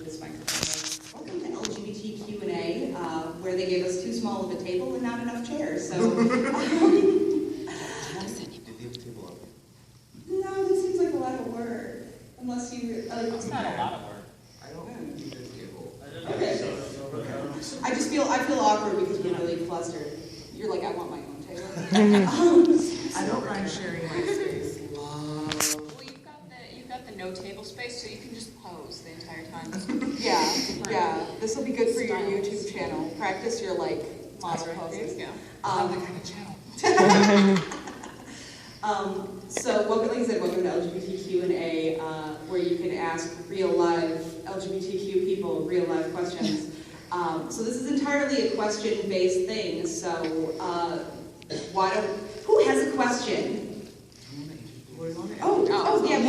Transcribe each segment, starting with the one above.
this microphone. Welcome to LGBTQ&A, where they gave us too small of a table and not enough chairs. So, Did they have a table up? No, this seems like a lot of work. Unless you, It's not a lot of work. I don't need a table. okay. I feel awkward because we're really clustered. You're like, I want my own table. I don't mind sharing my space. Well, you've got the no table space, so you can just pose the entire time. Yeah. This will be good for your YouTube channel. Practice your model poses. Yeah. That kind of channel. So, like I said, welcome to LGBTQ&A, where you can ask real live LGBTQ people real life questions. So this is entirely a question-based thing. So, who has a question? Oh, yeah.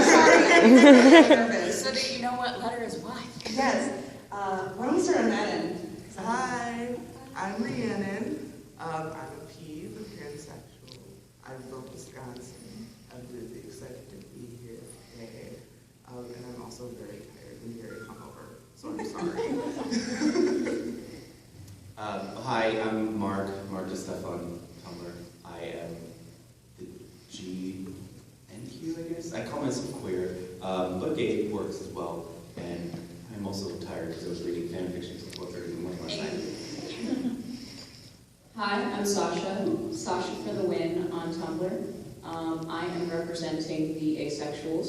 Sorry, I'm nervous. So that you know what letter is what. Yes. Why don't we start on that end? Hi, I'm Rhiannon. I'm a P, the pansexual. I'm from Wisconsin. I'm really excited to be here today. And I'm also very tired and very hungover, so I'm sorry. Hi, I'm Mark DeSteph on Tumblr. I am the GNQ, I guess. I call myself queer, but gay works as well. And I'm also tired because I was reading fan fiction until 4:30 in the morning last night. Hi, I'm Sasha for the win on Tumblr. I am representing the asexuals.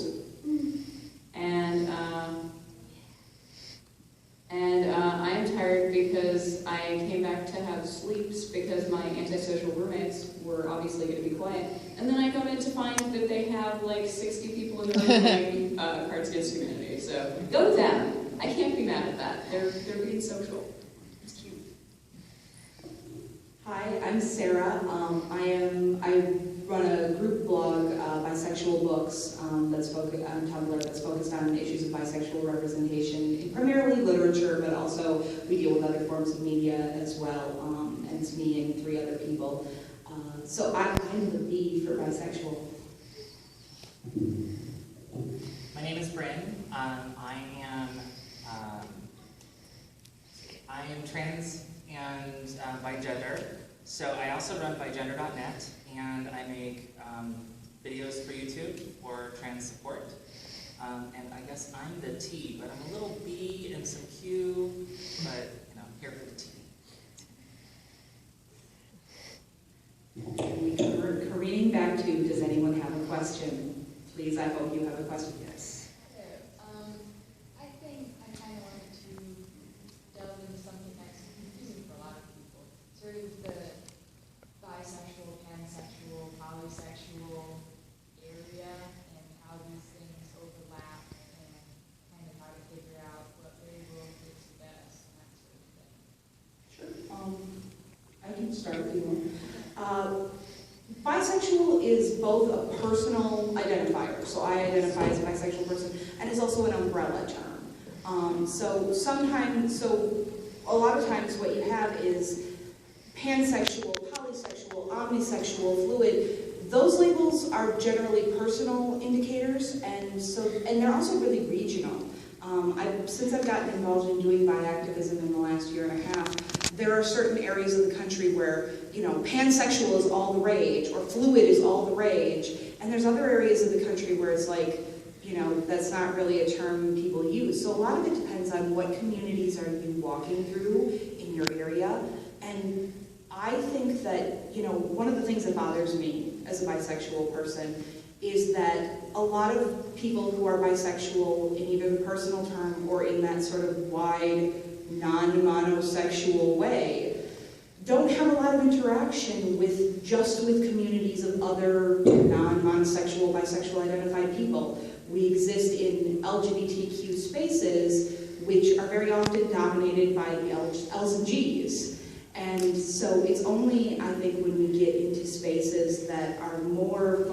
And I am tired because I came back to have sleeps because my antisocial roommates were obviously going to be quiet. And then I come in to find that they have 60 people in the room playing Cards Against Humanity. So go them. I can't be mad at that. They're being social. It's cute. Hi, I'm Sarah. I run a group blog, Bisexual Books, that's focused on Tumblr, that's focused on issues of bisexual representation, in primarily literature, but also we deal with other forms of media as well. And it's me and 3 other people. So I'm the B for bisexual. My name is Brin. I am trans and bigender. So I also run bigender.net, and I make videos for YouTube for trans support. And I guess I'm the T, but I'm a little B and some Q, but here for the T. Careening back to, does anyone have a question? Please, I hope you have a question. Yes. I think I kind of wanted to delve into something that's confusing for a lot of people. Sort of the bisexual, pansexual, polysexual area and how these things overlap and kind of how to figure out what label fits best and that sort of thing. Sure. I can start if you want. Bisexual is both a personal identifier, so I identify as a bisexual person, and is also an umbrella term. So a lot of times what you have is pansexual, polysexual, omnisexual, fluid. Those labels are generally personal indicators, and they're also really regional. Since I've gotten involved in doing bi activism in the last year and a half, there are certain areas of the country where, pansexual is all the rage, or fluid is all the rage, and there's other areas of the country where it's that's not really a term people use. So a lot of it depends on what communities are you walking through in your area, and I think that, one of the things that bothers me as a bisexual person is that a lot of people who are bisexual in either the personal term or in that sort of wide, non-monosexual way don't have a lot of interaction with communities of other non-monosexual, bisexual identified people. We exist in LGBTQ spaces, which are very often dominated by the L's and G's. And so it's only, I think, when we get into spaces that are more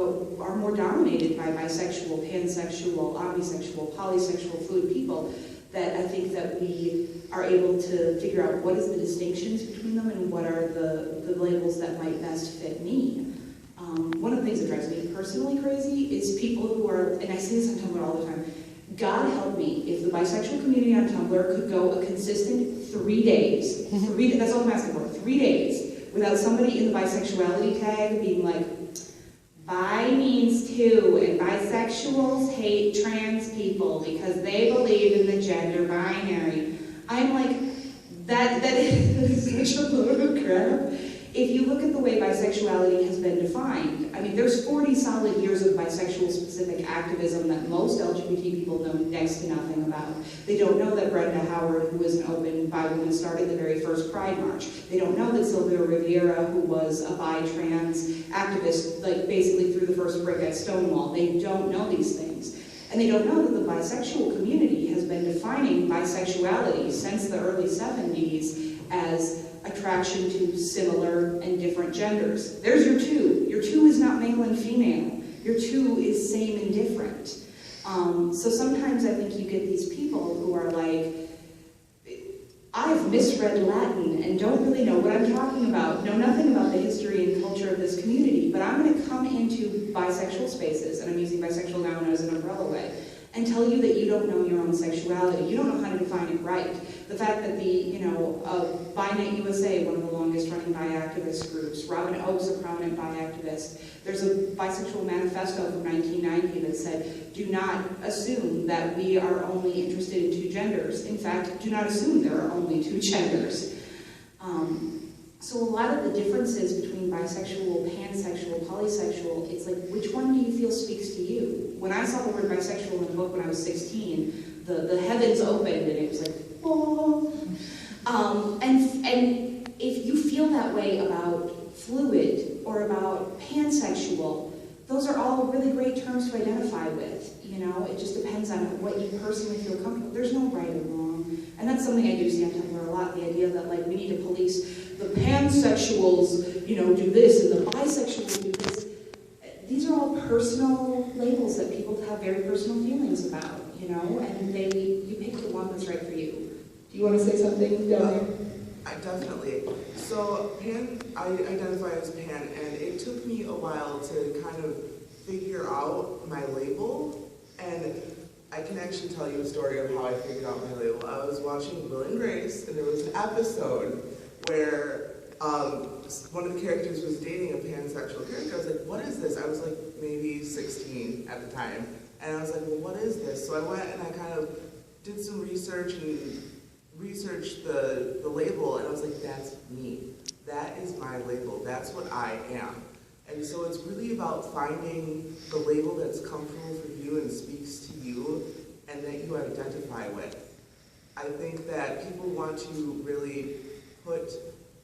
dominated by bisexual, pansexual, omnisexual, polysexual, fluid people, that I think that we are able to figure out what is the distinctions between them and what are the labels that might best fit me. One of the things that drives me personally crazy is people who are, and I say this on Tumblr all the time, God help me if the bisexual community on Tumblr could go a consistent 3 days, that's all I'm asking for, 3 days, without somebody in the bisexuality tag being like, bi means two, and bisexuals hate trans people because they believe in the gender binary. I'm like, that is such a load of crap. If you look at the way bisexuality has been defined, I mean, there's 40 solid years of bisexual-specific activism that most LGBT people know next to nothing about. They don't know that Brenda Howard, who was an open bi woman, started the very first Pride March. They don't know that Sylvia Rivera, who was a bi-trans activist, like basically threw the first brick at Stonewall. They don't know these things. And they don't know that the bisexual community has been defining bisexuality since the early 70s as attraction to similar and different genders. There's your two. Your two is not male and female. Your two is same and different. So sometimes I think you get these people who are like, I've misread Latin and don't really know what I'm talking about, know nothing about the history and culture of this community, but I'm going to come into bisexual spaces, and I'm using bisexual now as an umbrella way, and tell you that you don't know your own sexuality. You don't know how to define it right. The fact that BiNet USA, one of the longest running bi activist groups, Robin Oakes, a prominent bi activist, there's a bisexual manifesto from 1990 that said, do not assume that we are only interested in two genders. In fact, do not assume there are only two genders. So a lot of the differences between bisexual, pansexual, polysexual, it's like, which one do you feel speaks to you? When I saw the word bisexual in the book when I was 16, the heavens opened and it was like, oh. And if you feel that way about fluid or about pansexual, those are all really great terms to identify with. You know, it just depends on what you personally feel comfortable. There's no right or wrong. And that's something I do see on Tumblr a lot, the idea that like we need to police the pansexuals, you know, do this, and the bisexuals do this. These are all personal labels that people have very personal feelings about, you know, and you pick the one that's right for you. Do you want to say something down there? I definitely. So I identify as pan, and it took me a while to kind of figure out my label, and I can actually tell you a story of how I figured out my label. I was watching Will and Grace, and there was an episode where one of the characters was dating a pansexual character. I was like, what is this? I was like maybe 16 at the time, and I was like, well, what is this? So I went and I kind of did some research and researched the label, and I was like, that's me. That is my label. That's what I am. And so it's really about finding the label that's comfortable for you and speaks to you and that you identify with. I think that people want to really put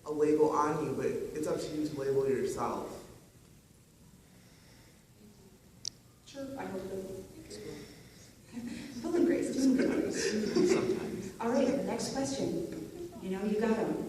a label on you, but it's up to you to label yourself. Sure, I hope so. Will and Grace, doing good. Sometimes. All right, the next question. You know, you got them.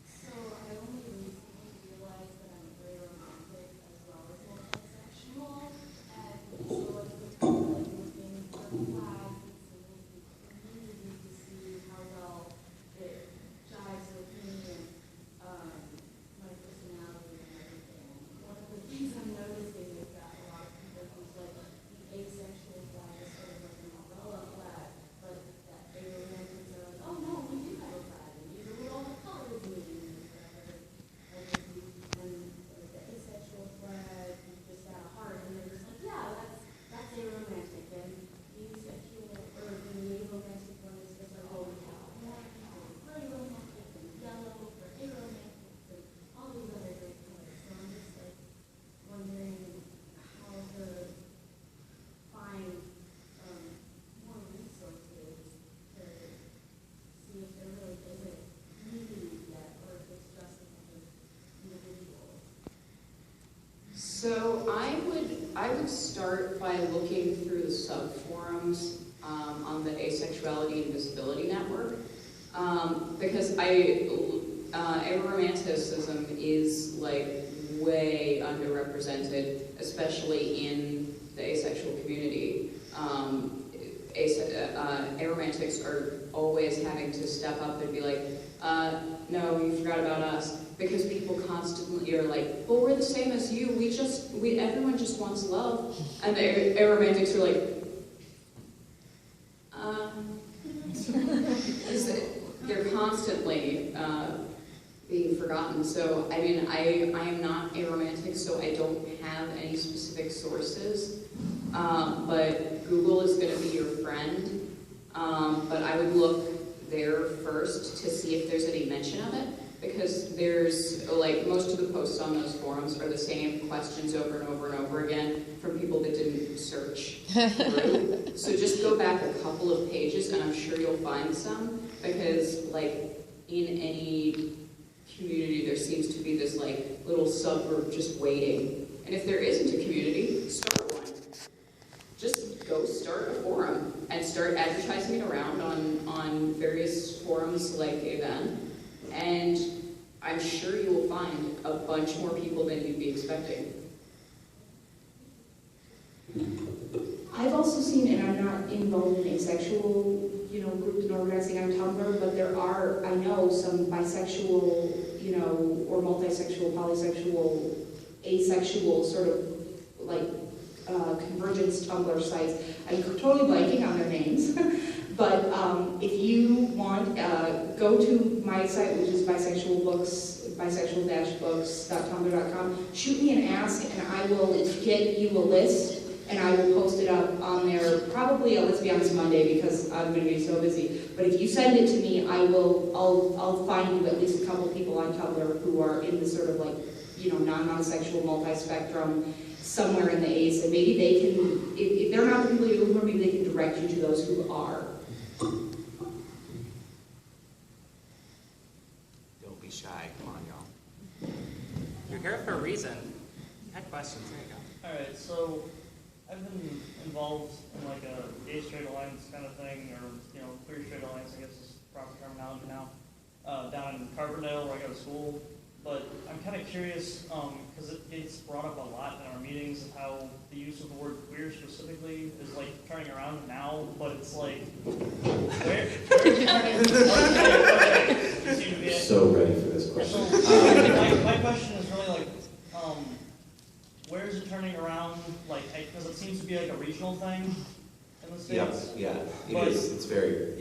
So I only recently realized that I'm very romantic as well as multisexual, and so it's become like looking for flags and symbols in the community to see how well it jives with me and my personality and everything. One of the things I'm noticing is that a lot of people use like the asexual flag as sort of like an umbrella flag, but that aromantics are like, oh no, we do have a flag, and these are what all the colors mean, and the asexual flag, you just got a heart, and they're just like, yeah, that's aromantic, and the asexual, or the aromantic one is just like, oh, we have orange, and gray romantic, and yellow for aromantic, and all these other great colors. So I'm just like wondering how to find more resources to see if there really is a community yet, or if it's just a bunch of individuals. So I would start by looking through the sub-forums on the Asexuality and Visibility Network, because aromanticism is like way underrepresented, especially in the asexual community. Aromantics are always having to step up and be like, no, you forgot about us. because people constantly are like, well, we're the same as you, everyone just wants love. And the aromantics are like, they're constantly being forgotten. So, I mean, I am not aromantic, so I don't have any specific sources. But Google is going to be your friend. But I would look there first to see if there's any mention of it, because there's, like, most of the posts on those forums are the same questions over and over and over again from people that didn't search through. So just go back a couple of pages and I'm sure you'll find some, because, like, in any community there seems to be this, like, little subgroup just waiting. And if there isn't a community, start one. Just go start a forum and start advertising it around on various forums like Event, and I'm sure you will find a bunch more people than you'd be expecting. I've also seen, and I'm not involved in asexual, groups and organizing on Tumblr, but there are, I know, some bisexual, or multisexual, polysexual, asexual sort of, like, convergence Tumblr sites. I'm totally blanking on their names, but if you want, go to my site, which is bisexual-books.tumblr.com. Shoot me an ask, and I will get you a list, and I will post it up on there, probably, let's be honest, Monday, because I'm going to be so busy. But if you send it to me, I'll find you at least a couple people on Tumblr who are in the sort of, like, non-monosexual, multi-spectrum, somewhere in the A's, and maybe they can, if they're not the people you're looking for, maybe they can direct you to those who are. Don't be shy. Come on, y'all. You're here for a reason. You had questions. There you go. All right, so I've been involved in like a gay straight alliance kind of thing, or queer straight alliance, I guess is proper terminology now, down in Carbondale where I go to school. But I'm kind of curious, because it gets brought up a lot in our meetings, of how the use of the word queer specifically is like turning around now, but it's like, where is it turning? Okay. So ready for this question. So, my question is really like, where is it turning around? Like, because it seems to be like a regional thing in the States. Yeah, But- it is. It's very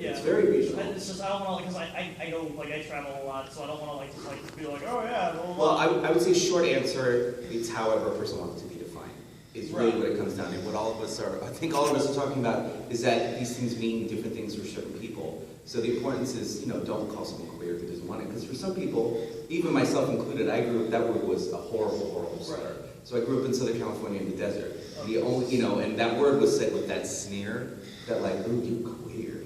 regional. It's just, I don't want to, because I go, like, I travel a lot, so I don't want to, just be like, oh yeah, blah, blah, Well, blah. I would say short answer, it's however a person wants to be defined. Is really Right. what it comes down to. What all of us are, I think all of us are talking about is that these things mean different things for certain people. So the importance is, don't call someone queer who doesn't want it. Because for some people, even myself included, I grew up, that word was a horrible, horrible slur. Right. So I grew up in Southern California in the desert. The only, and that word was said with that sneer, that like, ooh, you queer,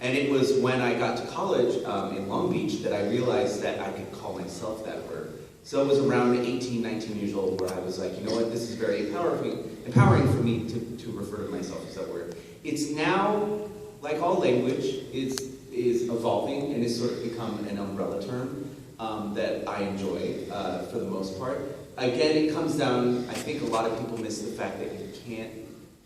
And it was when I got to college in Long Beach that I realized that I could call myself that word. So it was around 18, 19 years old where I was like, you know what, this is very empowering for me to refer to myself as that word. It's now, like all language, is evolving and has sort of become an umbrella term that I enjoy for the most part. Again, it comes down, I think a lot of people miss the fact that you can't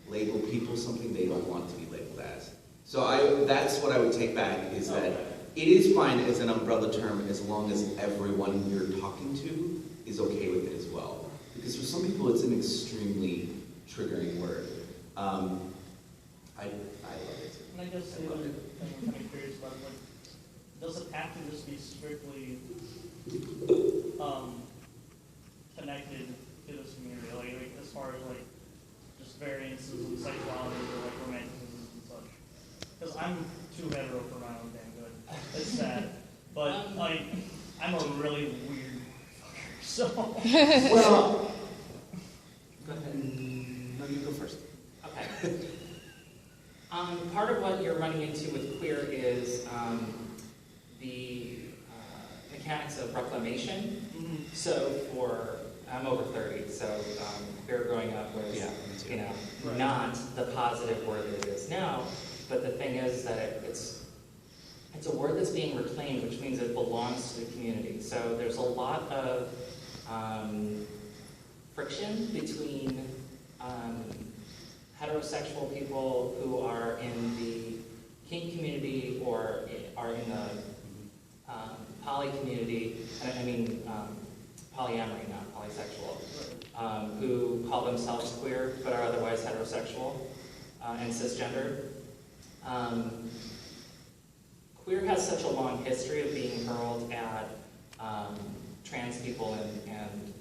label people something they don't want to be labeled as. So that's what I would take back, is that it is fine as an umbrella term as long as everyone you're talking to is okay with it as well. Because for some people it's an extremely triggering word. I love it. And I guess the other thing I'm kind of curious about, like, does it have to just be strictly connected to this community, like as far as like just variances in sexuality or like romanticism and such? Because I'm too hetero for my own damn good. It's sad, but like I'm a really weird fucker, so. Well, go ahead. No, you go first. Okay. Part of what you're running into with queer is the mechanics of reclamation. So I'm over 30, so queer growing up was, Right. not the positive word that it is now. But the thing is that it's a word that's being reclaimed, which means it belongs to the community. So there's a lot of friction between heterosexual people who are in the kink community or are in the poly community, I mean polyamory, not polysexual, who call themselves queer but are otherwise heterosexual and cisgender. Queer has such a long history of being hurled at trans people and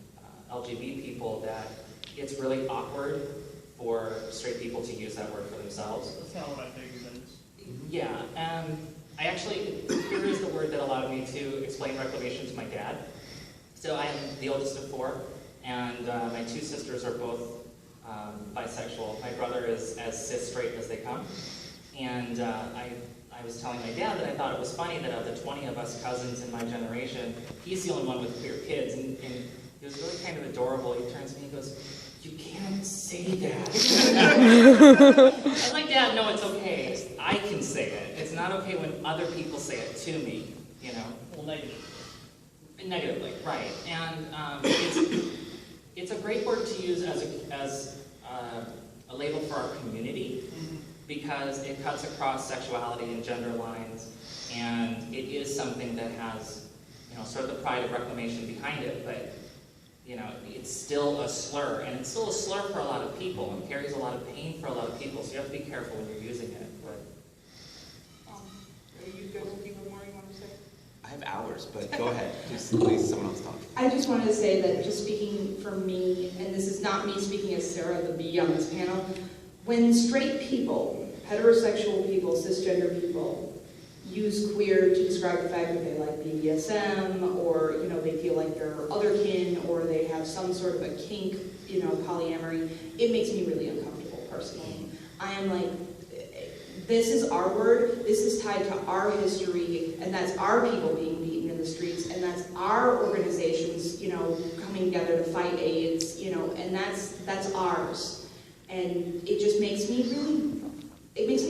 LGBT people that it's really awkward for straight people to use that word for themselves. That's kind of what I figured it is. Yeah, I actually, queer is the word that allowed me to explain reclamation to my dad. So I am the oldest of 4, and my 2 sisters are both bisexual. My brother is as cis-straight as they come. And I was telling my dad that I thought it was funny that of the 20 of us cousins in my generation, he's the only one with queer kids. And he was really kind of adorable. He turns to me and goes, "You can't say that." I was like, "Dad, no, it's okay. I can say it. It's not okay when other people say it to me, you know?" Well, negative. Negatively, right. And it's a great word to use as a label for our community, because it cuts across sexuality and gender lines, and it is something that has, sort of the pride of reclamation behind it, but, it's still a slur, and it's still a slur for a lot of people, and carries a lot of pain for a lot of people, so you have to be careful when you're using it. But Are you good with people more you want to say? I have hours, but go ahead. Please, someone else talk. I just wanted to say that, just speaking for me, and this is not me speaking as Sarah the B on this panel, when straight people, heterosexual people, cisgender people, use queer to describe the fact that they like BDSM, or they feel like they're otherkin, or they have some sort of a kink, polyamory, it makes me really uncomfortable personally. I am like, this is our word, this is tied to our history, and that's our people being beaten in the streets, and that's our organizations, coming together to fight AIDS, and that's ours. And it just makes me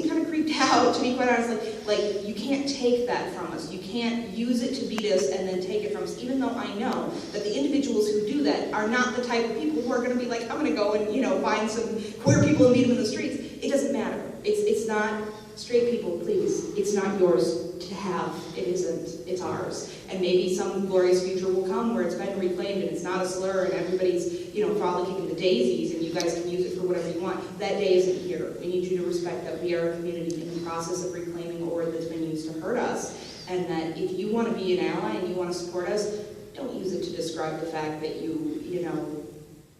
kind of creeped out, to be quite honest. Like, you can't take that from us. You can't use it to beat us and then take it from us, even though I know that the individuals who do that are not the type of people who are going to be like, I'm going to go and, find some queer people and beat them in the streets. It doesn't matter. It's not, straight people, please, it's not yours to have. It isn't. It's ours. And maybe some glorious future will come where it's been reclaimed and it's not a slur and everybody's, frolicking in the daisies and you guys can use it for whatever you want. That day isn't here. We need you to respect that we are a community in the process of reclaiming a word that's been used to hurt us, and that if you want to be an ally and you want to support us, don't use it to describe the fact that you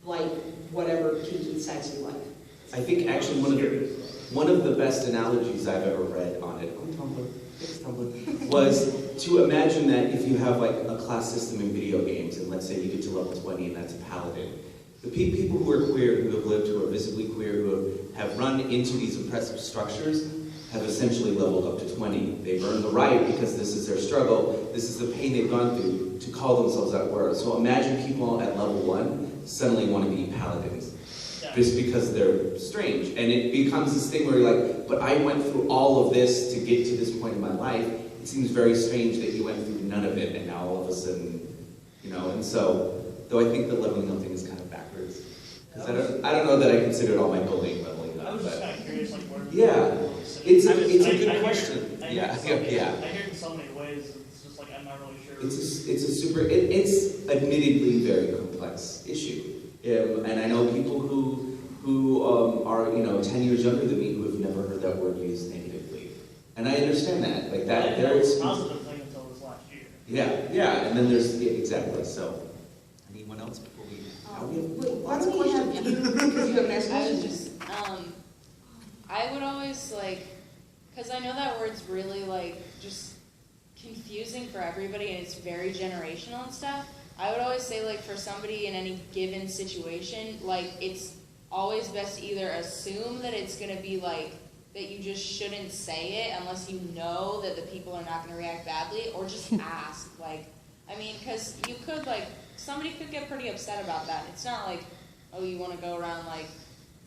like whatever kinky sex you like. I think actually one of the best analogies I've ever read on it, on Tumblr, thanks Tumblr, was to imagine that if you have like a class system in video games, and let's say you get to level 20 and that's a paladin, the people who are queer, who have lived, who are visibly queer, who have run into these oppressive structures, have essentially leveled up to 20. They've earned the right, because this is their struggle, this is the pain they've gone through, to call themselves that word. So imagine people at level 1 suddenly want to be paladins, just because they're strange. And it becomes this thing where you're like, but I went through all of this to get to this point in my life. It seems very strange that you went through none of it, and now all of a sudden, and so, though I think the leveling up thing is kind of backwards. Because I don't know that I considered all my bullying leveling up. I was just kind of curious, like, where... Yeah, it's a good question. Yeah. I hear it in so many ways, it's just like, I'm not really sure. It's admittedly very complex issue. And I know people who are 10 years younger than me who have never heard that word used negatively. And I understand that. Like that, there is a positive thing until this last year. Yeah, and then there's, exactly, so. Anyone else before we... Why don't we have you, because you have an asked I question. was just, I would always because I know that word's really just confusing for everybody and it's very generational and stuff. I would always say for somebody in any given situation, it's always best to either assume that it's going to be that you just shouldn't say it unless you know that the people are not going to react badly, or just ask. Because you could somebody could get pretty upset about that. It's not oh, you want to go around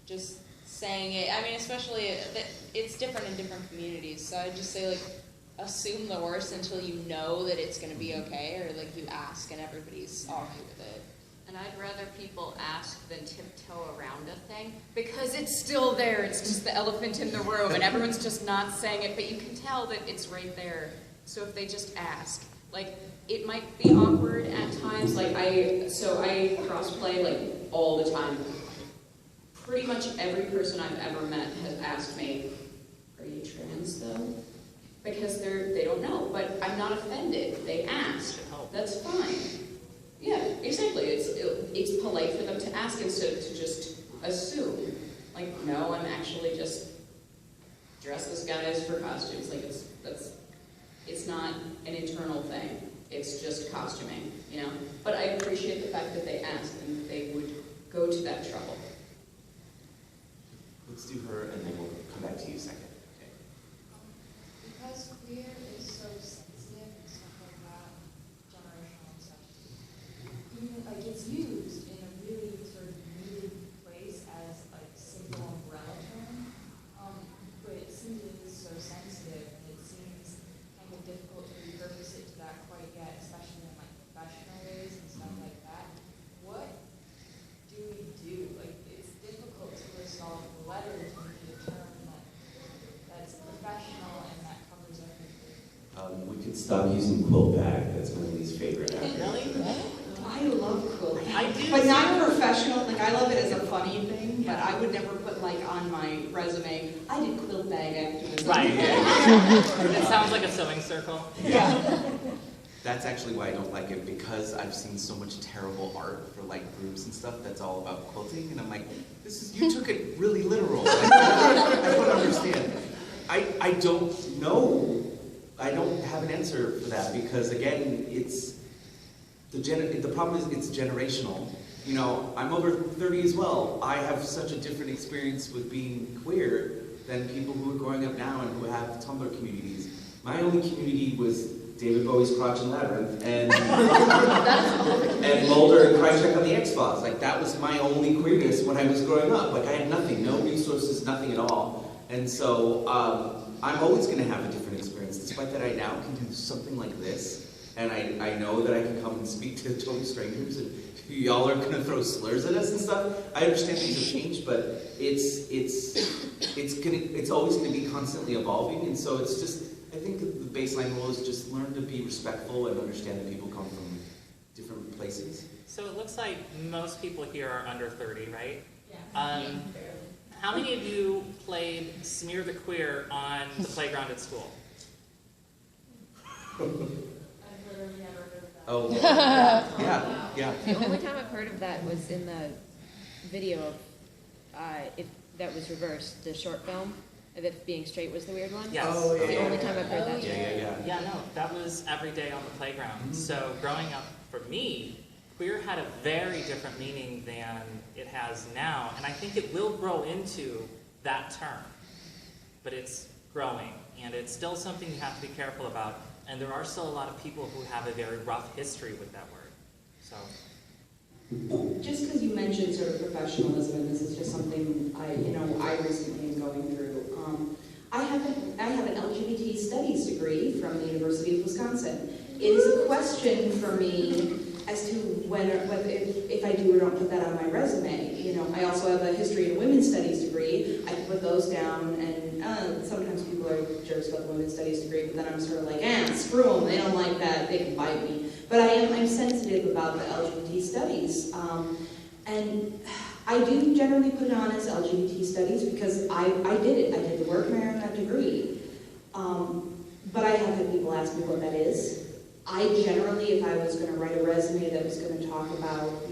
just saying it. Especially it's different in different communities. So I'd just say assume the worst until you know that it's going to be okay, or you ask and everybody's all right with it. And I'd rather people ask than tiptoe around a thing, because it's still there. It's just the elephant in the room, and everyone's just not saying it, but you can tell that it's right there. So if they just ask, like, it might be awkward at times. Like, I crossplay, like, all the time. Pretty much every person I've ever met has asked me, are you trans, though? Because they don't know, but I'm not offended. They ask. That's fine. Yeah, exactly. It's polite for them to ask instead of to just assume. Like, no, I'm actually just dressed as guys for costumes. Like, it's not an internal thing. It's just costuming, you know? But I appreciate the fact that they asked and that they would go to that trouble. Let's do her, and then we'll come back to you second. Okay. Because queer is so sensitive and stuff like that, generational and stuff, even, like, it's used in a really sort of needed place as like simple umbrella term, but since it is so sensitive, it seems kind of difficult to repurpose it to that quite yet, especially in like professional ways and stuff like that. What do we do? Like, it's difficult to list all the letters into a term that's professional and that covers everything. We could stop using quilt bag. That's my least favorite. Really? I love quilting. I do. But not professional, like I love it as a funny thing, but I would never put like on my resume, I did quilt bag activism. Right. It sounds like a sewing circle. Yeah. That's actually why I don't like it, because I've seen so much terrible art for like groups and stuff that's all about quilting, and I'm like, you took it really literal. Like, I don't understand. I don't know. I don't have an answer for that, because again, the problem is it's generational. You know, I'm over 30 as well. I have such a different experience with being queer than people who are growing up now and who have Tumblr communities. My only community was David Bowie's Crotch and Labyrinth, and Mulder and Krychek on the X-Files. Like, that was my only queerness when I was growing up. Like, I had nothing, no resources, nothing at all. And so, I'm always gonna have a different experience, despite that I now can do something like this. And I know that I can come and speak to total strangers, and y'all are gonna throw slurs at us and stuff. I understand things have changed, but it's always gonna be constantly evolving, and so it's just, I think the baseline rule is just learn to be respectful and understand that people come from different places. So it looks like most people here are under 30, right? Yeah. How many of you played Smear the Queer on the playground at school? I've literally never heard of that. Oh, yeah. The only time I've heard of that was in the video of, if that was reversed, the short film, of if being straight was the weird one. Yes. Oh, It's yeah. the only time I've heard that. Yeah. Yeah, no, that was every day on the playground. Mm-hmm. So growing up, for me, queer had a very different meaning than it has now, and I think it will grow into that term. But it's growing, and it's still something you have to be careful about, and there are still a lot of people who have a very rough history with that word. So. Just because you mentioned sort of professionalism, and this is just something I recently am going through. I have an LGBT studies degree from the University of Wisconsin. It is a question for me as to whether if I do or don't put that on my resume. You know, I also have a history and women's studies degree. I can put those down, and sometimes people are jerks about the women's studies degree, but then I'm sort of like, screw them. They don't like that. They can bite me. But I'm sensitive about the LGBT studies, and I do generally put it on as LGBT studies because I did it. I did the work and I earned that degree. But I have had people ask me what that is. I generally, if I was going to write a resume that was going to talk about,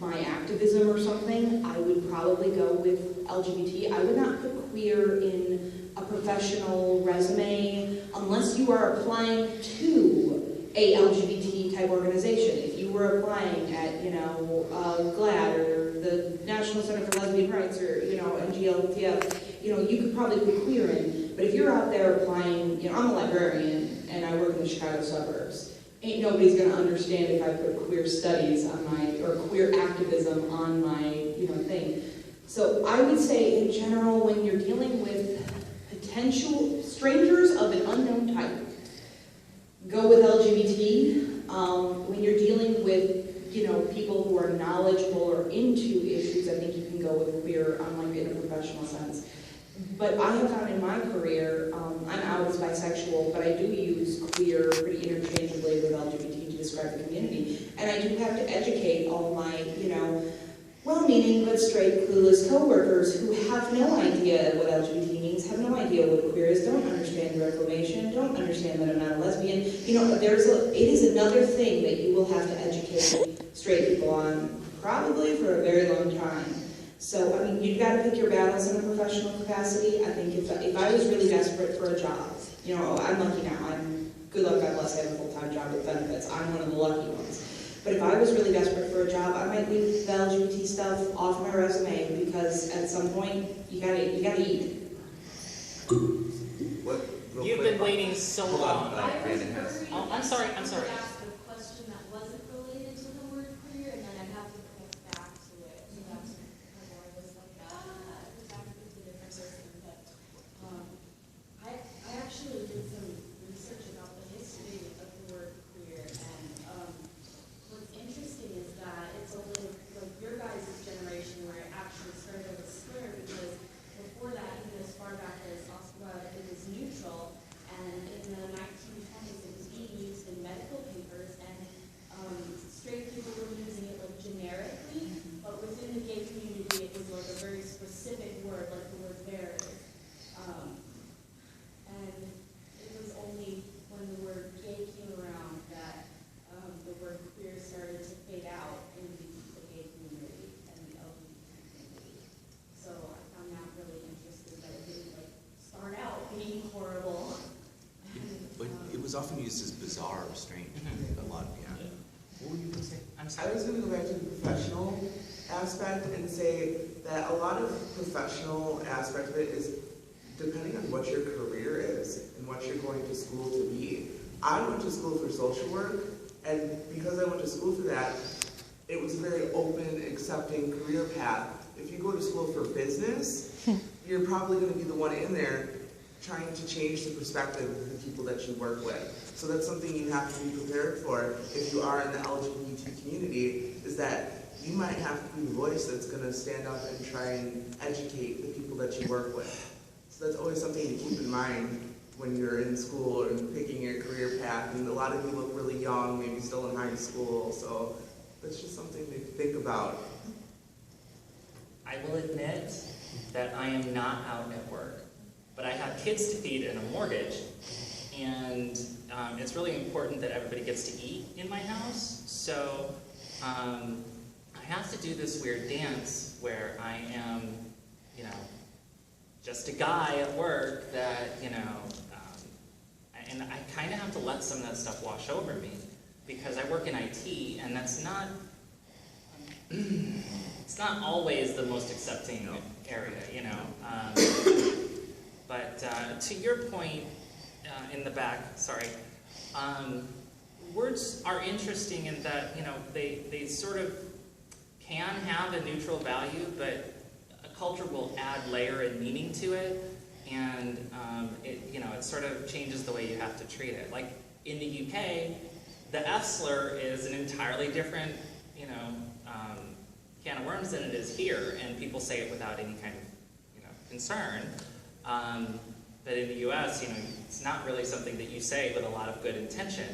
my activism or something, I would probably go with LGBT. I would not put queer in a professional resume unless you are applying to a LGBT type organization. If you were applying at, GLAAD or the National Center for Lesbian Rights or, NGLTF, you could probably put queer in. But if you're out there applying, I'm a librarian and I work in the Chicago suburbs. Ain't nobody's going to understand if I put queer studies on or queer activism on my, thing. So I would say in general, when you're dealing with potential strangers of an unknown type, go with LGBT. When you're dealing with, people who are knowledgeable or into issues, I think you can go with queer, in a professional sense. But I have found in my career, I'm out as bisexual, but I do use queer pretty interchangeably with LGBT to describe the community. And I do have to educate all my, well-meaning but straight, clueless coworkers who have no idea what LGBT means, have no idea what queer is, don't understand reclamation, don't understand that I'm not a lesbian. It is another thing that you will have to educate straight people on, probably for a very long time. So, you've got to pick your battles in a professional capacity. I think if I was really desperate for a job, I'm lucky now. Good luck, God bless, I have a full-time job with benefits. I'm one of the lucky ones. But if I was really desperate for a job, I might leave the LGBT stuff off my resume because at some point, you gotta eat. What? You've been waiting so long. Brandon has. Oh, I'm sorry. I asked a question that wasn't related to the word queer, and then I have to connect back to it. So that's why I was like, back to the different person. But I actually did some research about the history of the word queer, and what's interesting is that it's only like your guys' generation where it actually started as a slur, because before that, even as far back as it was neutral, and in the 1920s it was being used in medical papers, and straight people were using it like generically, but within the gay community it was like a very specific word, like the word marriage. And it was only when the word gay came around that the word queer started to fade out in the gay community and the LGBT community. So I found that really interesting, that it didn't start out being horrible. But it was often used as bizarre or strange. A lot, yeah. What were you going to say? I'm I sorry. was going to go back to the professional aspect and say that a lot of professional aspect of it is depending on what your career is and what you're going to school to be. I went to school for social work, and because I went to school for that, it was a very open, accepting career path. If you go to school for business, you're probably going to be the one in there trying to change the perspective of the people that you work with. So that's something you have to be prepared for if you are in the LGBT community, is that you might have to be the voice that's going to stand up and try and educate the people that you work with. So that's always something to keep in mind when you're in school or picking your career path. And a lot of you look really young, maybe still in high school, so that's just something to think about. I will admit that I am not out at work, but I have kids to feed and a mortgage, and it's really important that everybody gets to eat in my house. So I have to do this weird dance where I am, just a guy at work that, and I kind of have to let some of that stuff wash over me because I work in IT, and that's not, it's not always the most accepting area, But to your point in the back, sorry, words are interesting in that, they sort of can have a neutral value, but a culture will add layer and meaning to it, and it sort of changes the way you have to treat it. Like in the UK, the F slur is an entirely different, can of worms than it is here, and people say it without any kind of, concern. But in the US, it's not really something that you say with a lot of good intention,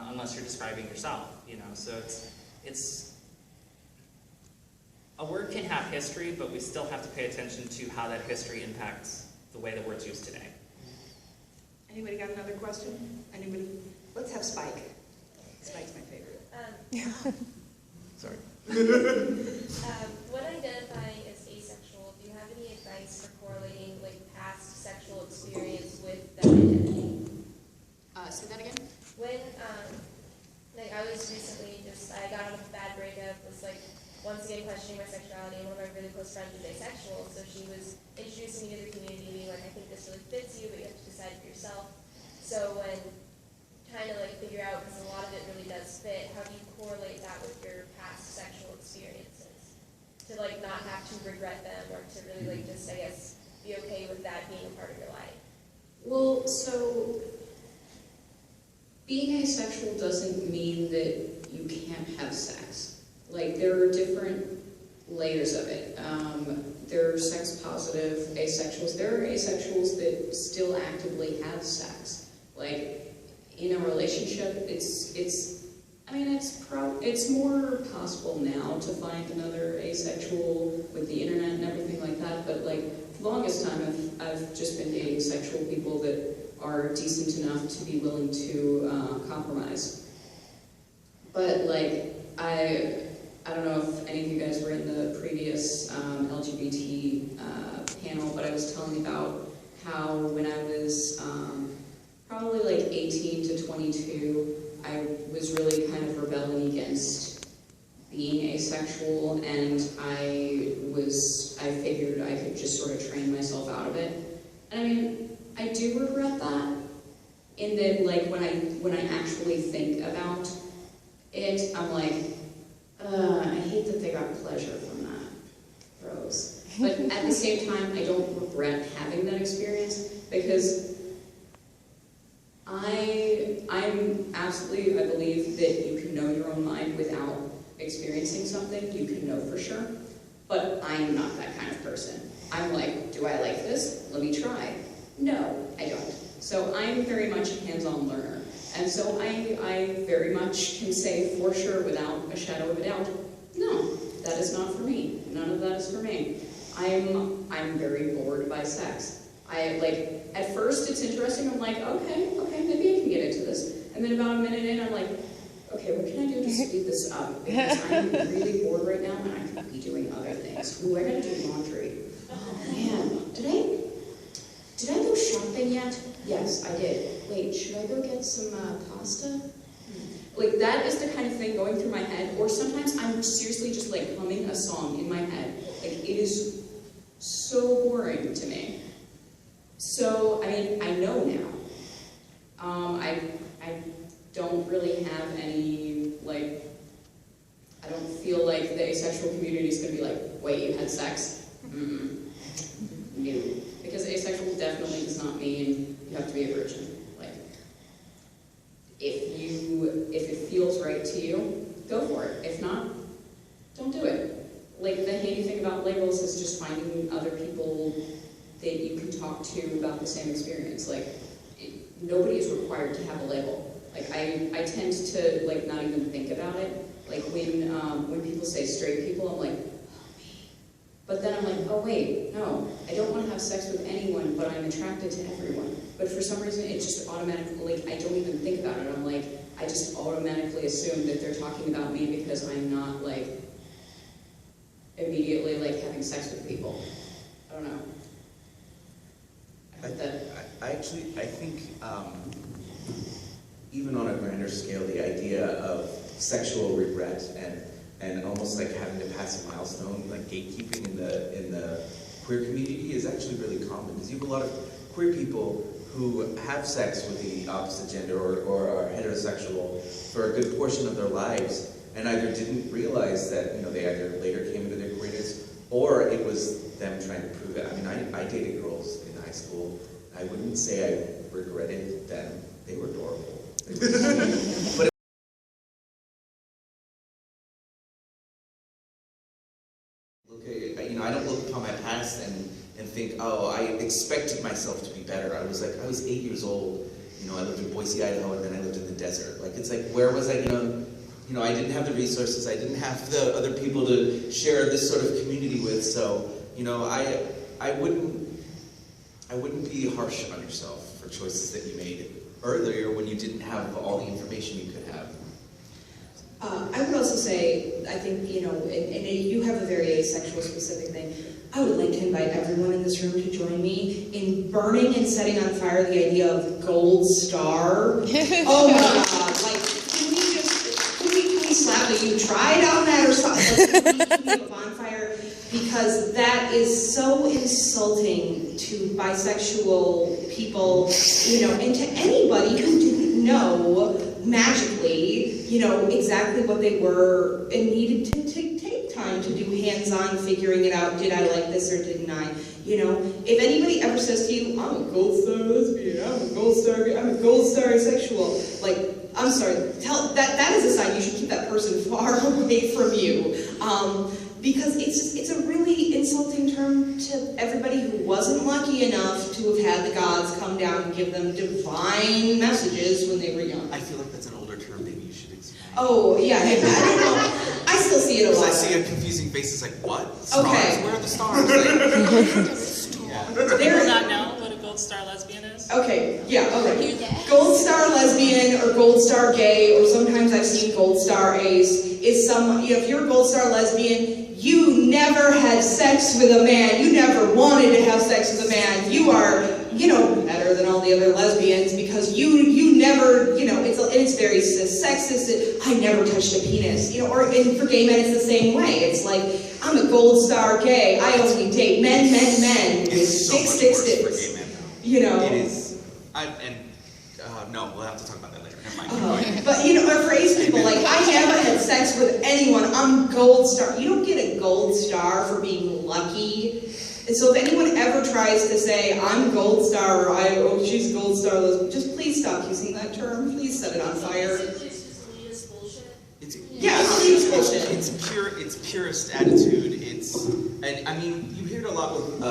unless you're describing yourself, So it's a word can have history, but we still have to pay attention to how that history impacts the way the word's used today. Anybody got another question? Anybody? Let's have Spike. Spike's my favorite. Sorry. When identifying as asexual, do you have any advice for correlating past sexual experience with that identity? Say that again? When I was recently I got out of a bad breakup, was once again questioning my sexuality, and one of my really close friends is asexual, so she was introducing me to the community, being I think this really fits you, but you have to decide for yourself. So when trying to figure out, because a lot of it really does fit, how do you correlate that with your past sexual experiences? To not have to regret them, or to really just, I guess, be okay with that being a part of your life? Well, so being asexual doesn't mean that you can't have sex. There are different layers of it. There are sex positive asexuals. There are asexuals that still actively have sex. Like, in a relationship, it's more possible now to find another asexual with the internet and everything like that, but like, for the longest time, I've just been dating sexual people that are decent enough to be willing to compromise. But like, I don't know if any of you guys were in the previous LGBT panel, but I was telling about how when I was probably like 18 to 22, I was really kind of rebelling against being asexual, and I figured I could just sort of train myself out of it. And I mean, I do regret that, in that like when I actually think about it, I'm like, I hate that they got pleasure from that. Gross. But at the same time, I don't regret having that experience, because I believe that you can know your own mind without experiencing something. You can know for sure. But I'm not that kind of person. I'm like, do I like this? Let me try. No, I don't. So I'm very much a hands-on learner. And so I very much can say for sure, without a shadow of a doubt, no, that is not for me. None of that is for me. I'm very bored by sex. At first it's interesting, I'm like, okay, maybe I can get into this. And then about a minute in, I'm like, okay, what can I do to speed this up? Because I'm really bored right now and I could be doing other things. Ooh, I gotta do laundry. Oh man, did I go shopping yet? Yes, I did. Wait, should I go get some pasta? Like, that is the kind of thing going through my head, or sometimes I'm seriously just like humming a song in my head. Like, it is so boring to me. So, I mean, I know now. I don't really have any, like, I don't feel like the asexual community is going to be like, wait, you had sex? No. Because asexual definitely does not mean you have to be a virgin. Like, if it feels right to you, go for it. If not, don't do it. Like, the handy thing about labels is just finding other people that you can talk to about the same experience. Like, nobody is required to have a label. Like, I tend to, like, not even think about it. Like, when people say straight people, I'm like, oh, me. But then I'm like, oh, wait, no. I don't want to have sex with anyone, but I'm attracted to everyone. But for some reason, it just automatically, like, I don't even think about it. I'm like, I just automatically assume that they're talking about me because I'm not, like, immediately, like, having sex with people. I don't know. I think even on a grander scale, the idea of sexual regret and almost like having to pass a milestone, like gatekeeping in the queer community, is actually really common, because you have a lot of queer people who have sex with the opposite gender or are heterosexual for a good portion of their lives, and either didn't realize that, you know, they either later came into their queerness, or it was them trying to prove it. I mean, I dated girls in high school. I wouldn't say I regretted them. They were adorable. But I don't look upon my past and think, oh, I expected myself to be better. I was 8 years old. You know, I lived in Boise, Idaho, and then I lived in the desert. Like, it's like, where was I? You know, I didn't have the resources. I didn't have the other people to share this sort of community with. So, you know, I wouldn't be harsh on yourself for choices that you made earlier when you didn't have all the information you could have. I would also say, I think, you know, and you have a very asexual specific thing. I would like to invite everyone in this room to join me in burning and setting on fire the idea of gold star. Oh my God! Like, can we slap it? You tried on that or something? Like, can we have a bonfire? Because that is so insulting to bisexual people, you know, and to anybody who didn't know magically, you know, exactly what they were and needed to take time to do hands-on figuring it out. Did I like this or didn't I? You know, if anybody ever says to you, I'm a gold star lesbian, I'm a gold star asexual, like, I'm sorry, that is a sign you should keep that person far away from you. Because it's a really insulting term term to everybody who wasn't lucky enough to have had the gods come down and give them divine messages when they were young. I feel like that's an older term. Maybe you should explain. Oh, yeah, I don't know. I still see it a lot. I see a confusing face. It's like, what? Stars? Okay. Where are the stars? Like, Do you not know what a gold star lesbian is? Okay, yeah, okay. Gold star lesbian or gold star gay, or sometimes I've seen gold star ace, is someone, if you're a gold star lesbian, you never had sex with a man, you never wanted to have sex with a man, you are, better than all the other lesbians because you never, it's very sexist, I never touched a penis, and for gay men it's the same way, it's like, I'm a gold star gay, I only date men, it's so much worse for gay men, though. It is, no, we'll have to talk about that later, never mind. But or for ace people, like, I never had sex with anyone, I'm gold star, you don't get a gold star for being lucky. And so if anyone ever tries to say, I'm gold star, or she's gold star lesbian, just please stop using that term. Please set it on fire. Basically, it's just elitist bullshit. It's elitist bullshit. It's purist attitude. You hear it a lot with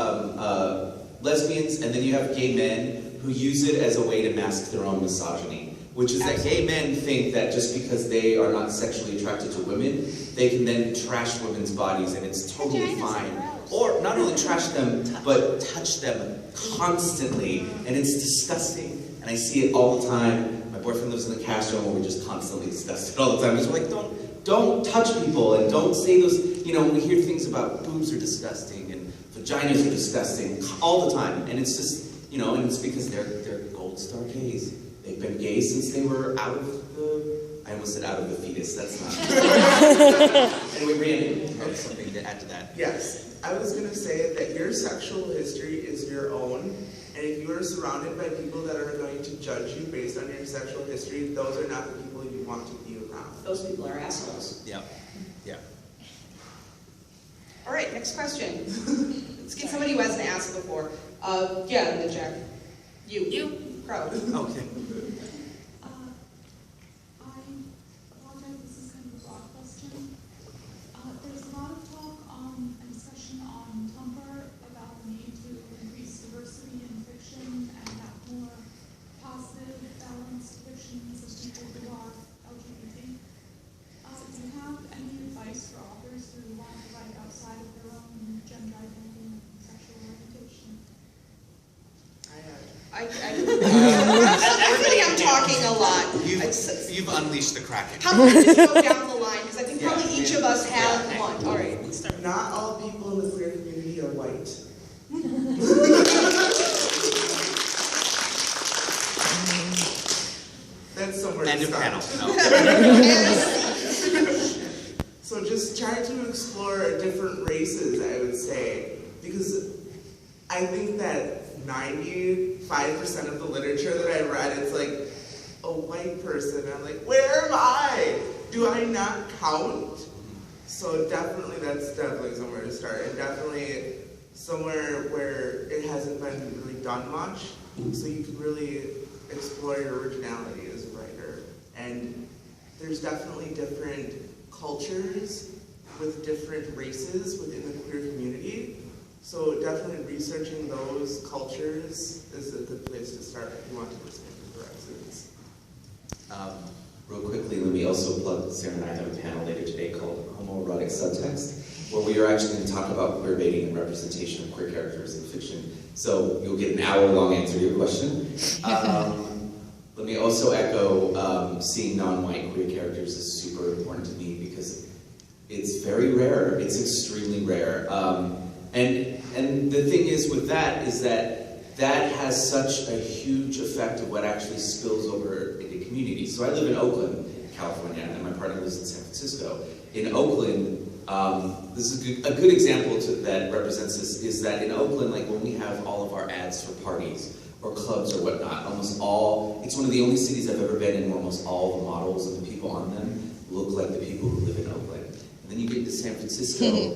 lesbians, and then you have gay men who use it as a way to mask their own misogyny. Which is that gay men think that just because they are not sexually attracted to women, they can then trash women's bodies and it's totally fine. Or not only trash them, but touch them constantly. And it's disgusting. And I see it all the time. My boyfriend lives in the Castro and we're just constantly disgusted all the time. He's like, don't touch people and don't say those, when we hear things about boobs are disgusting and vaginas are disgusting all the time. And it's just, and it's because they're gold star gays. They've been gay since they were out of the... I almost said out of the fetus. That's not... Anyway, Brian, you have something to add to that. Yes. I was going to say that your sexual history is your own, and if you are surrounded by people that are going to judge you based on your sexual history, those are not the people you want to be around. Those people are assholes. Yeah. All right, next question. Let's get somebody who hasn't asked before. Yeah, the Jack. You. Crow. Okay. I apologize, this is kind of a broad question. There's a lot of talk and discussion on Tumblr about the need to increase diversity in fiction and have more positive, balanced fictions of people who are LGBT. Do you have any advice for authors who want to write outside of their own gender identity and sexual orientation? Everybody, I'm talking a lot. You've unleashed the Kraken. How about we just go down the line? Because I think probably each of us have one. All right. Not all people in the queer community are white. That's somewhere End to of start. panel. No. So just try to explore different races, I would say, because I think that 95% of the literature that I read, it's like a white person. I'm like, where am I? Do I not count? So that's definitely somewhere to start, and definitely somewhere where it hasn't been really done much, so you can really explore your originality as a writer. And there's definitely different cultures with different races within the queer community. So definitely researching those cultures is a good place to start if you want to listen to the residents. Real quickly, let me also plug, Sarah and I have a panel later today called Homoerotic Subtext, where we are actually going to talk about queer baiting and representation of queer characters in fiction. So you'll get an hour-long answer to your question. Let me also echo, seeing non-white queer characters is super important to me because it's very rare. It's extremely rare. And the thing is with that is that has such a huge effect of what actually spills over into community. So I live in Oakland, California, and my partner lives in San Francisco. In Oakland, this is a good example that represents this, is that in Oakland, like when we have all of our ads for parties or clubs or whatnot, it's one of the only cities I've ever been in where almost all the models and the people on them look like the people who live in Oakland. And then you get to San Francisco, we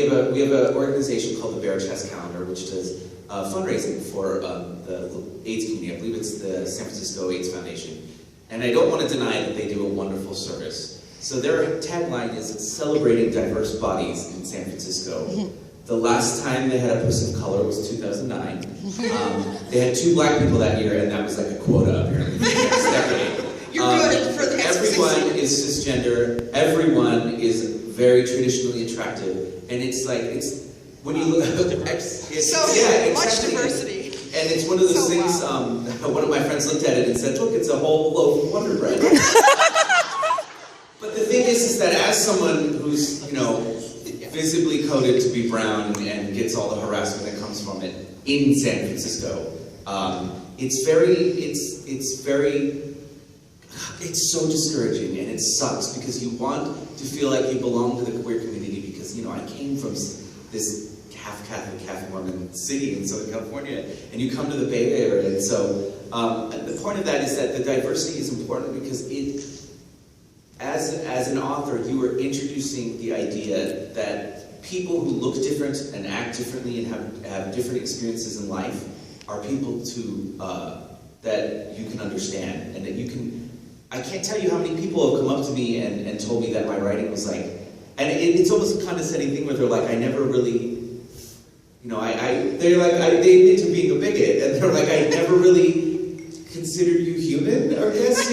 have an organization called the Bare Chest Calendar, which does fundraising for the AIDS community. I believe it's the San Francisco AIDS Foundation. And I don't want to deny that they do a wonderful service. So their tagline is celebrating diverse bodies in San Francisco. The last time they had a person of color was 2009. They had 2 black people that year, and that was like a quota apparently for the next decade. You're good for the next Everyone is cisgender. Everyone is very traditionally attractive, and it's like when you look. It's, So yeah, much exactly. diversity. And it's one of those So things. wow. One of my friends looked at it and said, "Look, it's a whole loaf of Wonder Bread." But the thing is that as someone who's, visibly coded to be brown and gets all the harassment that comes from it in San Francisco, it's so discouraging, and it sucks because you want to feel like you belong to the queer community because, I came from this half Catholic, half Mormon city in Southern California, and you come to the Bay Area, and so the point of that is that the diversity is important because as an author, you are introducing the idea that people who look different and act differently and have different experiences in life are people that you can understand, and that you can. I can't tell you how many people have come up to me and told me that my writing was like, and it's almost a condescending thing where they're like, I never really, they admit to being a bigot, and they're like, I never really considered you human, I guess,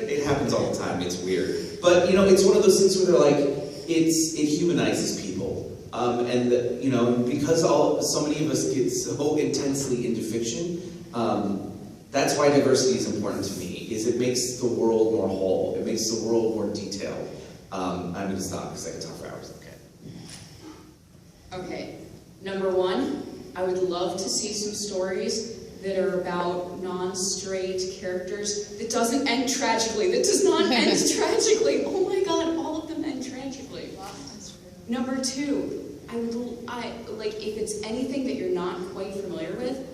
it happens all the time, it's weird. But, it's one of those things where they're like, it humanizes people. Because so many of us get so intensely into fiction, that's why diversity is important to me, is it makes the world more whole, it makes the world more detailed. I'm going to stop because I can talk for hours, Okay, number 1, I would love to see some stories that are about non-straight characters that doesn't end tragically, that does not end tragically. Oh my god, all of them end tragically. Number 2, if it's anything that you're not quite familiar with,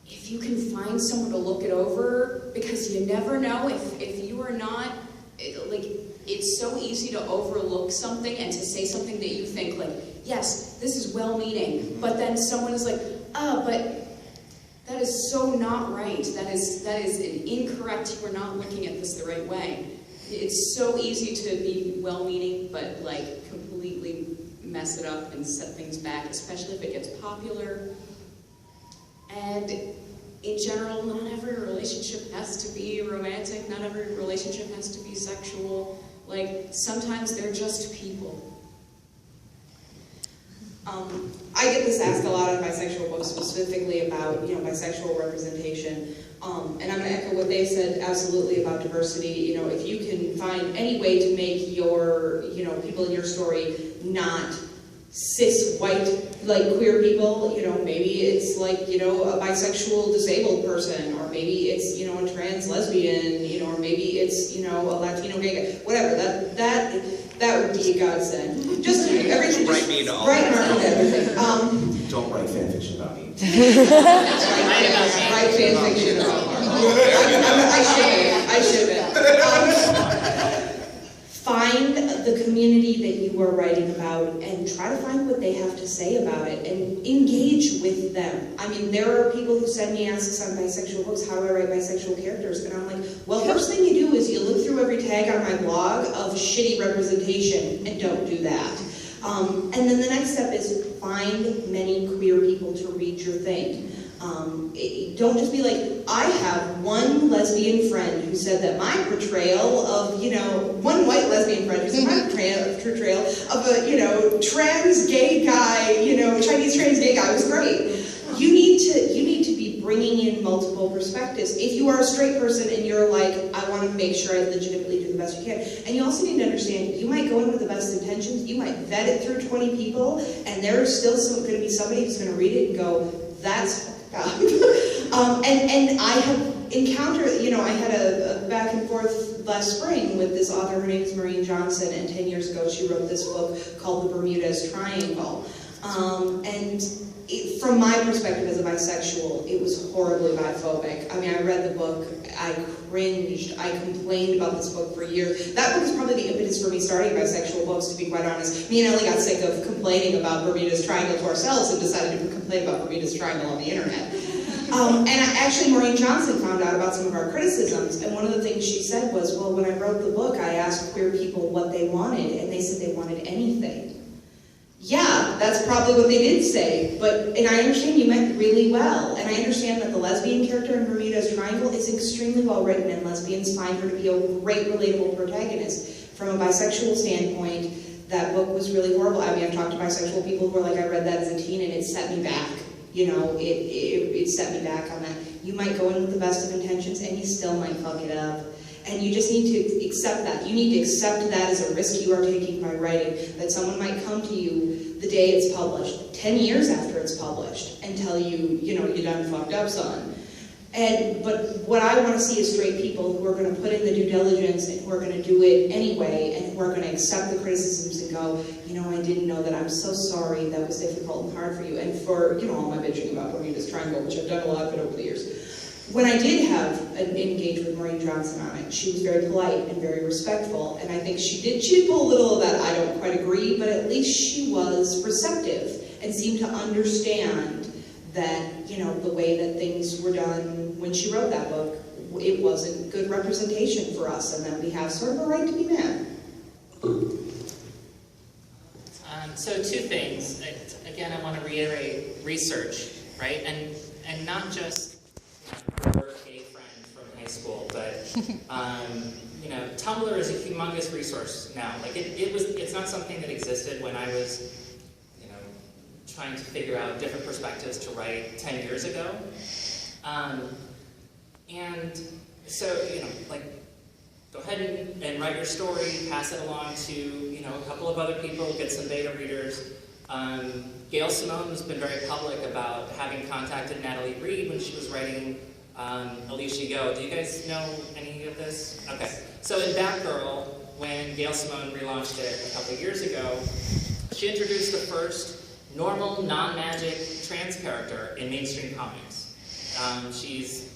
if you can find someone to look it over, because you never know if you are not, it's so easy to overlook something and to say something that you think yes, this is well-meaning, but then someone is like, but that is so not right. That is incorrect. You are not looking at this the right way. It's so easy to be well-meaning, but completely mess it up and set things back, especially if it gets popular. And in general, not every relationship has to be romantic. Not every relationship has to be sexual. Sometimes they're just people. I get this asked a lot in bisexual books, specifically about bisexual representation, and I'm going to echo what they said absolutely about diversity. If you can find any way to make your people in your story not cis white queer people, maybe it's a bisexual disabled person, or maybe it's a trans lesbian, or maybe it's a Latino gay guy, whatever. That would be a godsend. Just everything. Write me into all write Mark into everything. Don't write fanfiction about me. Write fanfiction about Mark. I shouldn't. Find the community that you are writing about and try to find what they have to say about it and engage with them. I mean, there are people who send me asks on bisexual books, how do I write bisexual characters? And I'm like, well, first thing you do is you look through every tag on my blog of shitty representation, and don't do that. And then the next step is find many queer people to read your thing. Don't just be like, I have one lesbian friend who said that my portrayal of, one white lesbian friend who said my portrayal of a, trans gay guy, Chinese trans gay guy was great. You need to be bringing in multiple perspectives. If you are a straight person and you're like, I want to make sure I legitimately do the best you can. And you also need to understand, you might go in with the best intentions, you might vet it through 20 people, and there's still going to be somebody who's going to read it and go, that's and I have encountered, I had a back and forth last spring with this author, her name is Maureen Johnson, and 10 years ago she wrote this book called The Bermudas Triangle. From my perspective as a bisexual, it was horribly biphobic. I mean, I read the book, I cringed, I complained about this book for years. That book is probably the impetus for me starting bisexual books, to be quite honest. Me and Ellie got sick of complaining about Bermuda's Triangle to ourselves and decided to complain about Bermuda's Triangle on the internet. Actually, Maureen Johnson found out about some of our criticisms, and one of the things she said was, well, when I wrote the book, I asked queer people what they wanted, and they said they wanted anything. Yeah, that's probably what they did say, and I understand you meant really well, and I understand that the lesbian character in Bermuda's Triangle is extremely well written, and lesbians find her to be a great relatable protagonist. From a bisexual standpoint, that book was really horrible. I mean, I've talked to bisexual people who are like, I read that as a teen and it set me back. You know, it set me back on that. You might go in with the best of intentions and you still might fuck it up. And you just need to accept that. You need to accept that as a risk you are taking by writing, that someone might come to you the day it's published, 10 years after it's published, and tell you, you know, you done fucked up, son. But what I want to see is straight people who are going to put in the due diligence and who are going to do it anyway, and who are going to accept the criticisms and go, you know, I didn't know that. I'm so sorry. That was difficult and hard for you. And for, you know, all my bitching about Bermuda's Triangle, which I've done a lot of it over the years. When I did have an engage with Maureen Johnson on it, she was very polite and very respectful, and I think she'd pull a little of that I don't quite agree, but at least she was receptive and seemed to understand that, you know, the way that things were done when she wrote that book, it wasn't good representation for us, and that we have sort of a right to be mad. So two things. Again, I want to reiterate research, right? And not just her gay friend from high school, but you know, Tumblr is a humongous resource now. Like it's not something that existed when I was, you know, trying to figure out different perspectives to write 10 years ago. And so, you know, like, go ahead and write your story, pass it along to, you know, a couple of other people, get some beta readers. Gail Simone has been very public about having contacted Natalie Reid when she was writing Alicia Go. Do you guys know any of this? Okay. So in Batgirl, when Gail Simone relaunched it a couple of years ago, she introduced the first normal, non-magic trans character in mainstream comics. She's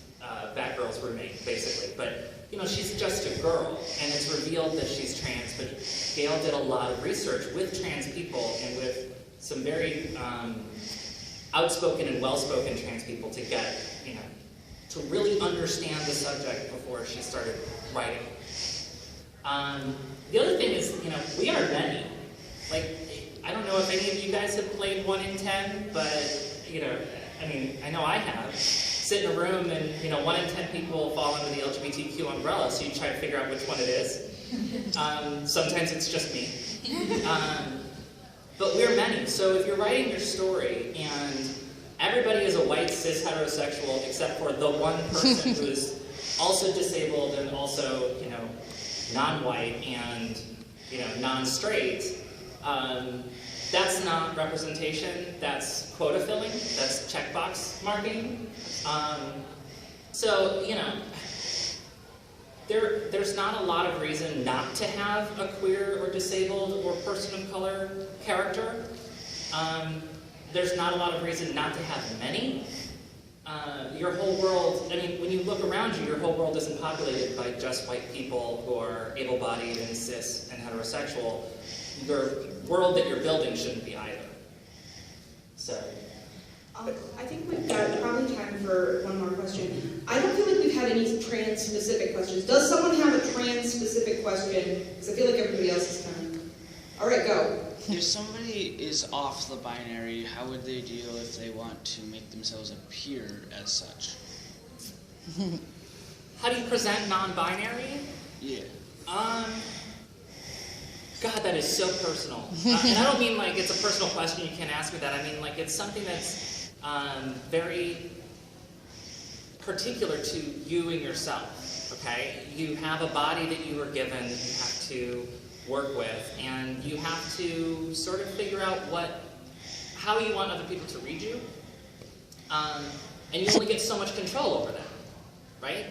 Batgirl's roommate, basically. But, you know, she's just a girl, and it's revealed that she's trans, but Gail did a lot of research with trans people and with some very outspoken and well-spoken trans people to get, you know, to really understand the subject before she started writing. The other thing is, you know, we are many. Like, I don't know if any of you guys have played 1 in 10, but, you know, I mean, I know I have. Sit in a room and, you know, 1 in 10 people fall under the LGBTQ umbrella, so you try to figure out which one it is. Sometimes it's just me. But we're many, so if you're writing your story and everybody is a white cis heterosexual except for the one person who is also disabled and also, you know, non-white and, you know, non-straight, that's not representation, that's quota filling, that's checkbox marking. So, you know, there's not a lot of reason not to have a queer or disabled or person of color character. There's not a lot of reason not to have many. Your whole world, I mean, when you look around you, your whole world isn't populated by just white people who are able-bodied and cis and heterosexual. Your world that you're building shouldn't be either. So. I think we've got probably time for one more question. I don't feel like we've had any trans-specific questions. Does someone have a trans-specific question? Because I feel like everybody else is kind of... All right, go. If somebody is off the binary, how would they deal if they want to make themselves appear as such? How do you present non-binary? Yeah. God, that is so personal. And I don't mean like it's a personal question, you can't ask me that. I mean like it's something that's very particular to you and yourself, okay? You have a body that you were given that you have to work with, and you have to sort of figure out how you want other people to read you. And you only get so much control over that, right?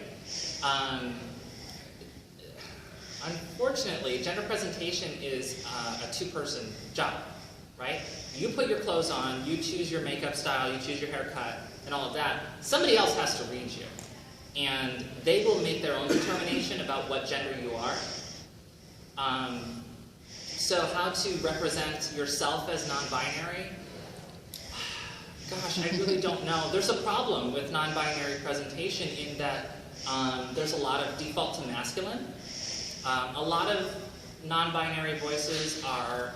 Unfortunately, gender presentation is a two-person job, right? You put your clothes on, you choose your makeup style, you choose your haircut, and all of that. Somebody else has to read you. And they will make their own determination about what gender you are. So how to represent yourself as non-binary? Gosh, I really don't know. There's a problem with non-binary presentation in that there's a lot of default to masculine. A lot of non-binary voices are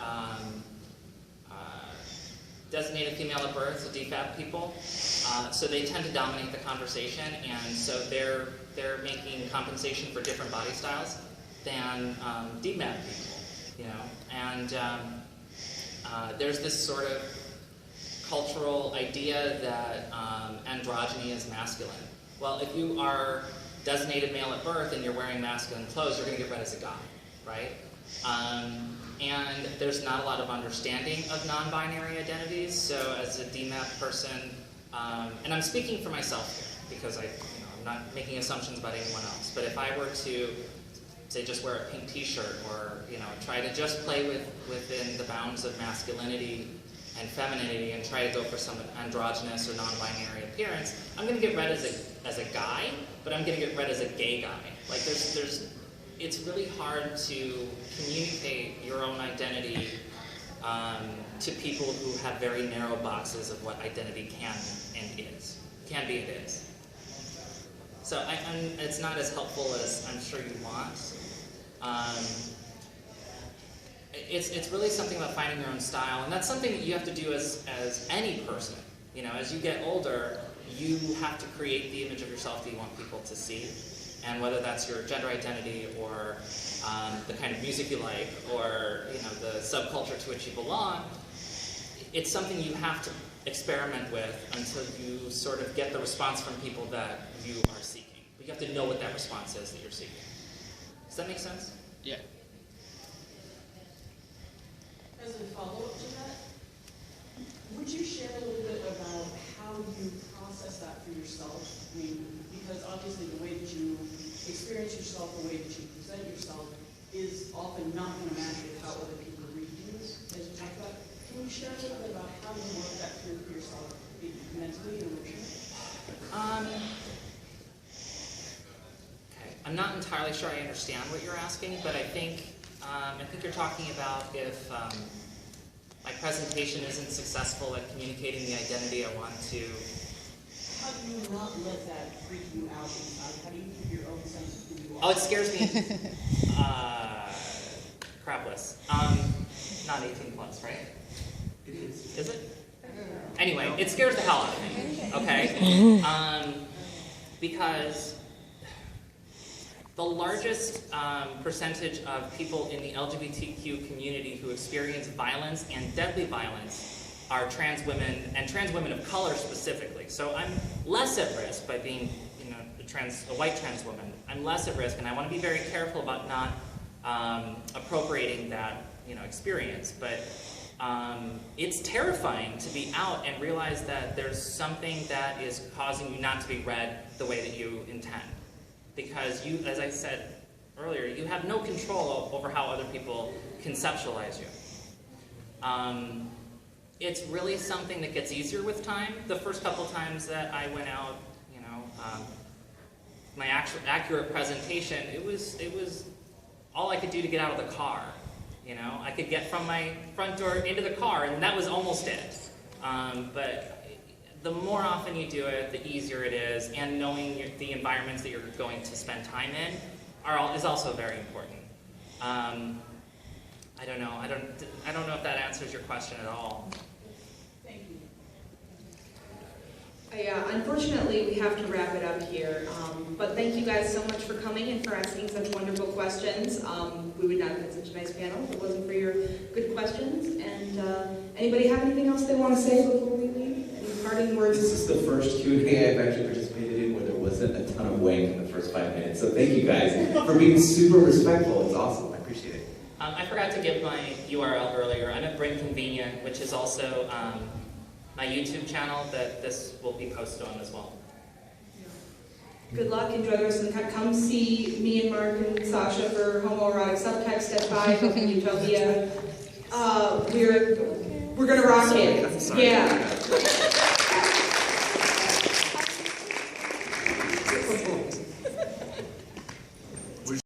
designated female at birth, so DFAB people. So they tend to dominate the conversation, and so they're making compensation for different body styles than DMAB people, you know. And there's this sort of cultural idea that androgyny is masculine. Well, if you are designated male at birth and you're wearing masculine clothes, you're going to get read as a guy, right? And there's not a lot of understanding of non-binary identities. So as a DMAP person, and I'm speaking for myself here because I'm not making assumptions about anyone else. But if I were to say just wear a pink T-shirt or try to just play within the bounds of masculinity and femininity and try to go for some androgynous or non-binary appearance, I'm going to get read as a guy, but I'm going to get read as a gay guy. Like it's really hard to communicate your own identity to people who have very narrow boxes of what identity can be and is. So it's not as helpful as I'm sure you want. It's really something about finding your own style, and that's something that you have to do as any person. As you get older, you have to create the image of yourself that you want people to see. And whether that's your gender identity or the kind of music you like or the subculture to which you belong, it's something you have to experiment with until you sort of get the response from people that you are seeking. But you have to know what that response is that you're seeking. Does that make sense? Yeah. As a follow-up to that, would you share a little bit about how you process that for yourself? I mean, because obviously the way that you experience yourself, the way that you present yourself, is often not going to match with how other people read you, as you talked about. Can you share a little bit about how you work that through for yourself, mentally and emotionally? Okay. I'm not entirely sure I understand what you're asking, but I think you're talking about if my presentation isn't successful at communicating the identity I want to. How do you not let that freak you out inside? How do you keep your own sense of who you are? Oh, it scares me. Crapless. Not 18 plus, right? It is. Is it? Anyway, it scares the hell out of me. Okay? Because the largest percentage of people in the LGBTQ community who experience violence and deadly violence are trans women, and trans women of color specifically. So I'm less at risk by being, a white trans woman. I'm less at risk, and I want to be very careful about not appropriating that, experience. But it's terrifying to be out and realize that there's something that is causing you not to be read the way that you intend. Because you, as I said earlier, you have no control over how other people conceptualize you. It's really something that gets easier with time. The first couple times that I went out, my accurate presentation, it was all I could do to get out of the car. I could get from my front door into the car, and that was almost it. But the more often you do it, the easier it is, and knowing the environments that you're going to spend time in is also very important. I don't know. I don't know if that answers your question at all. Thank you. Yeah, unfortunately, we have to wrap it up here. But thank you guys so much for coming and for asking such wonderful questions. We would not have had such a nice panel if it wasn't for your good questions. And anybody have anything else they want to say before we leave? Any parting words? This is the first Q&A I've actually participated in where there wasn't a ton of wank in the first 5 minutes. So thank you guys for being super respectful. It's awesome. I appreciate it. I forgot to give my URL earlier. I'm at Brin Convenient, which is also my YouTube channel that this will be posted on as well. Good luck. Enjoy the rest of the time. Come see me and Mark and Sasha for homoerotic subtext at 5 up in Utopia. We're gonna rock it. Sorry. Yeah.